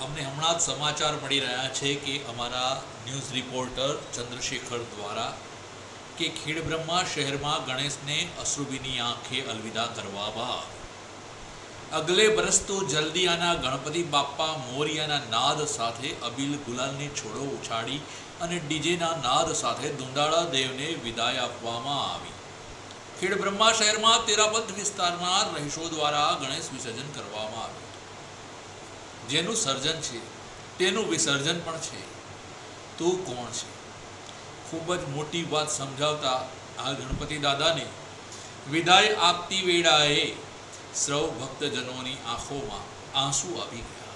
અમને હમણાં જ સમાચાર મળી રહ્યા છે કે અમારા ન્યૂઝ રિપોર્ટર ચંદ્રશેખર દ્વારા કે ખેડબ્રહ્મા શહેરમાં ગણેશને અશ્રુભીની આંખે અલવિદા કરવામાં અગલે બરસ તો જલ્દી આના ગણપતિ બાપ્પા મોરિયાના નાદ સાથે અબીલ ગુલાલની છોડો ઉછાળી અને ડીજેના નાદ સાથે દુંડાળા દેવને વિદાય આપવામાં આવી। ખેડબ્રહ્મા શહેરમાં તેરાપંથ વિસ્તારના રહીશો દ્વારા ગણેશ વિસર્જન કરવામાં આવ્યું। જેનું સર્જન છે તેનું વિસર્જન પણ છે। તો કોણ છે? ખૂબ જ મોટી વાત સમજાવતા આ ગણપતિ દાદાને વિદાય આપતી વેળાએ સૌ ભક્તજનોની આંખોમાં આંસુ આવી ગયા।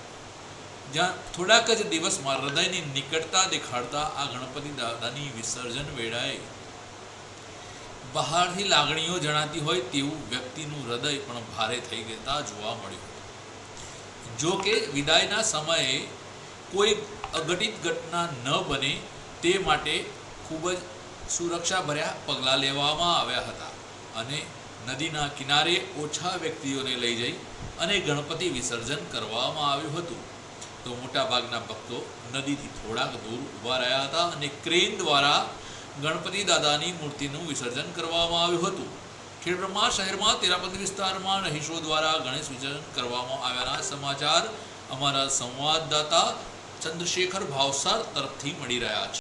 જ્યાં થોડાક જ દિવસમાં હૃદયની નિકટતા દેખાડતા આ ગણપતિ દાદાની વિસર્જન વેળાએ બહારથી લાગણીઓ જણાતી હોય તેવું વ્યક્તિનું હૃદય પણ ભારે થઈ જતા જોવા મળ્યું। જો કે વિદાયના સમયે કોઈ અઘટિત ઘટના ન બને તે માટે ખૂબ જ સુરક્ષાભર્યા પગલાં લેવામાં આવ્યા હતા અને નદીના કિનારે ઓછા વ્યક્તિઓને લઈ જઈ અને ગણપતિ વિસર્જન કરવામાં આવ્યું હતું। તો મોટાભાગના ભક્તો નદીથી થોડાક દૂર ઊભા રહ્યા હતા અને ક્રેન દ્વારા ગણપતિ દાદાની મૂર્તિનું વિસર્જન કરવામાં આવ્યું હતું। ખેડબ્રહ્મા શહેરમાં તેરાપંથ વિસ્તારમાં રહીશો દ્વારા ગણેશ વિસર્જન કરવામાં આવ્યાના સમાચાર અમારા સંવાદદાતા ચંદ્રશેખર ભાવસાર તરફથી મળી રહ્યા છે।